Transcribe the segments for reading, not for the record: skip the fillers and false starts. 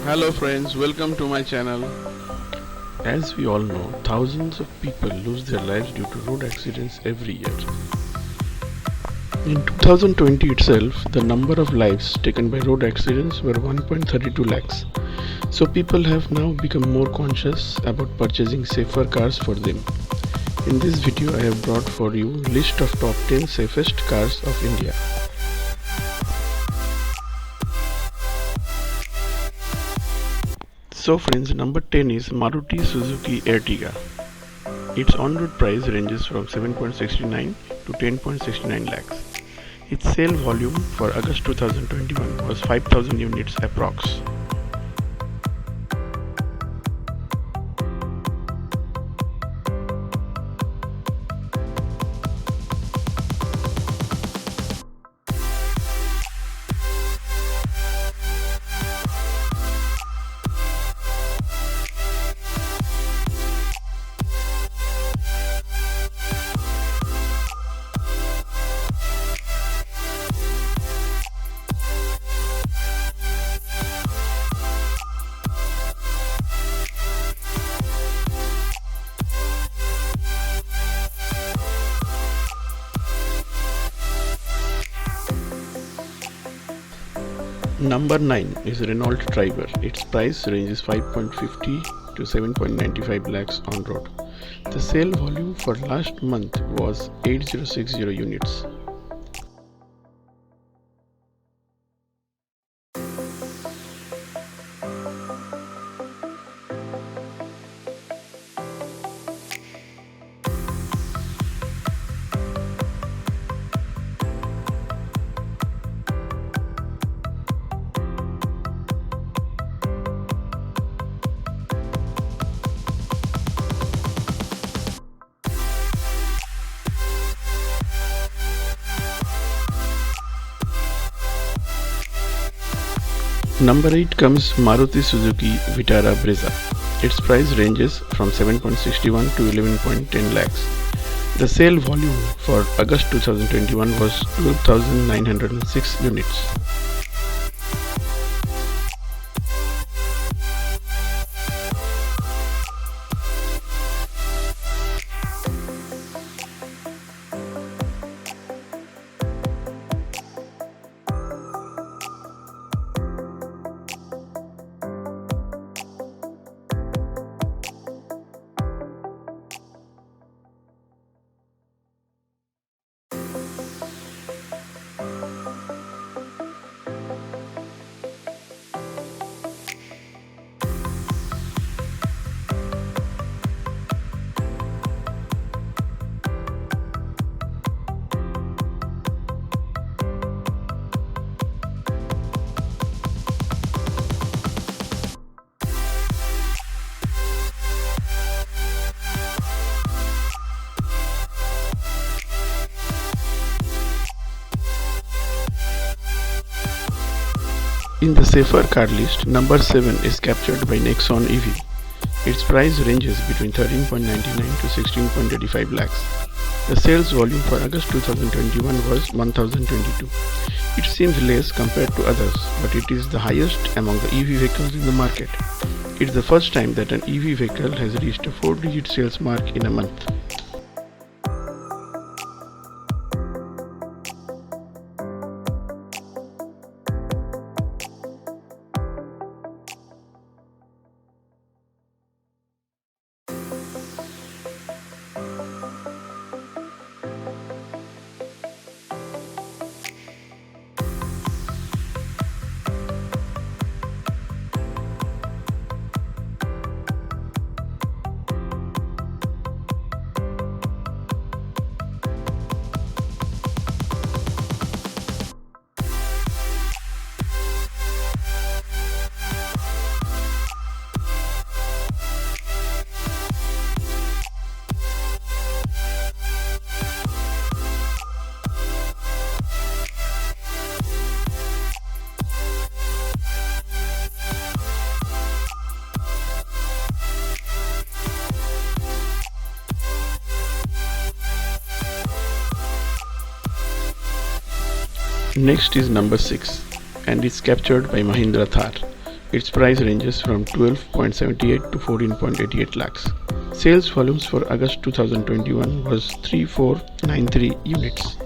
Hello friends, welcome to my channel. As we all know, thousands of people lose their lives due to road accidents every year. In 2020 itself, the number of lives taken by road accidents were 1.32 lakhs. So people have now become more conscious about purchasing safer cars for them. In this video I have brought for you list of top 10 safest cars of India. So friends, number 10 is Maruti Suzuki Ertiga. Its on-road price ranges from 7.69 to 10.69 lakhs. Its sale volume for August 2021 was 5,000 units approx. Number 9 is Renault Triber. Its price ranges 5.50 to 7.95 lakhs on road. The sale volume for last month was 8060 units. Number 8 comes Maruti Suzuki Vitara Brezza. Its price ranges from 7.61 to 11.10 lakhs. The sale volume for August 2021 was 12,906 units. In the safer car list, number 7 is captured by Nexon EV. Its price ranges between 13.99 to 16.85 lakhs. The sales volume for August 2021 was 1022. It seems less compared to others, but it is the highest among the EV vehicles in the market. It's the first time that an EV vehicle has reached a 4-digit sales mark in a month. Next is number 6 and is captured by Mahindra Thar. Its price ranges from 12.78 to 14.88 lakhs. Sales volumes for August 2021 was 3493 units.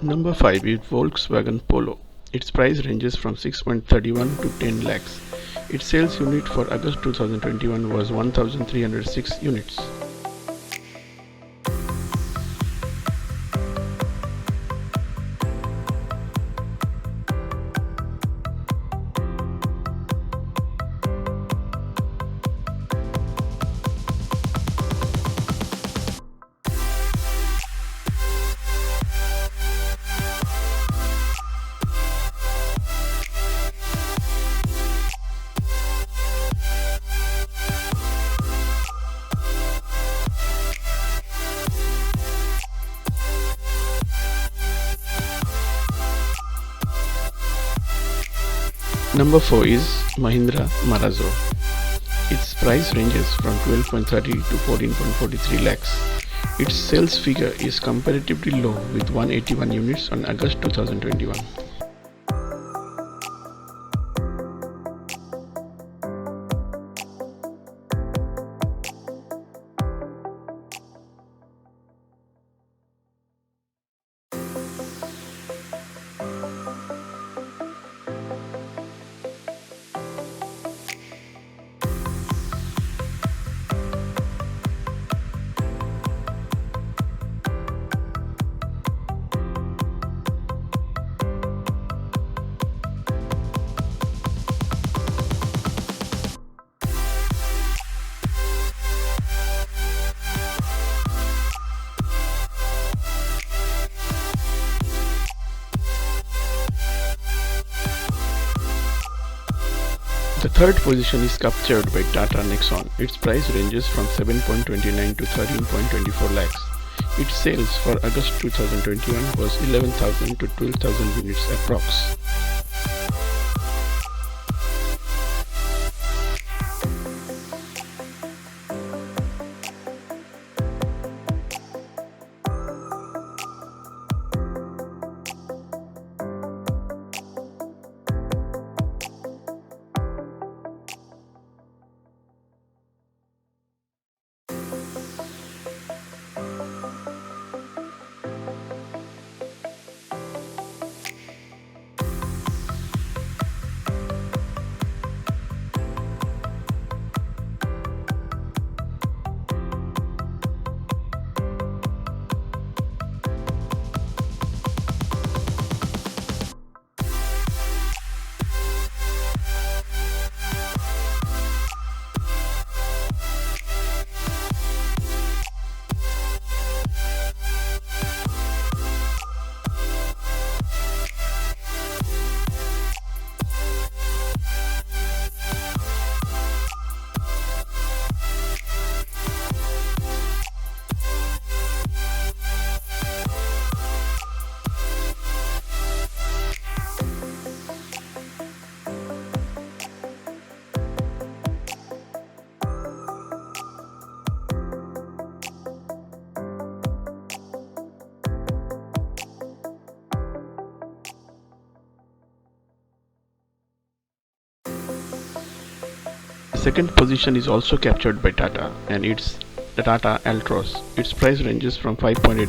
Number 5 is Volkswagen Polo. Its price ranges from 6.31 to 10 lakhs. Its sales unit for August 2021 was 1306 units. Number 4 is Mahindra Marazzo. Its price ranges from 12.30 to 14.43 lakhs. Its sales figure is comparatively low with 181 units on August 2021. The third position is captured by Tata Nexon. Its price ranges from 7.29 to 13.24 lakhs. Its sales for August 2021 was 11,000 to 12,000 units approx. Second position is also captured by Tata and its the Tata Altroz. Its price ranges from 5.84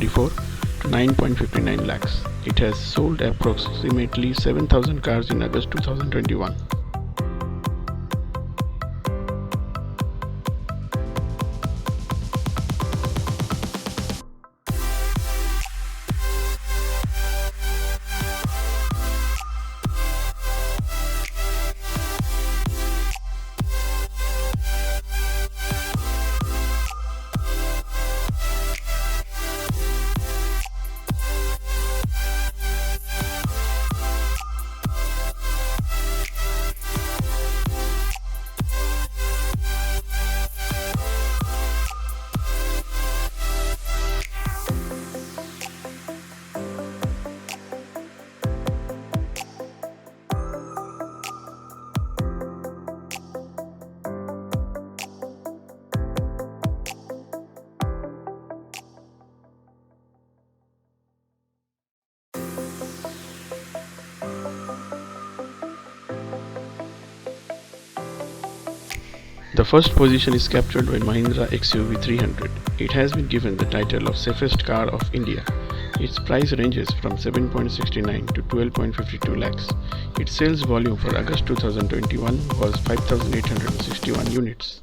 to 9.59 lakhs. It has sold approximately 7,000 cars in August 2021. The first position is captured by Mahindra XUV 300. It has been given the title of safest car of India. Its price ranges from 7.69 to 12.52 lakhs. Its sales volume for August 2021 was 5,861 units.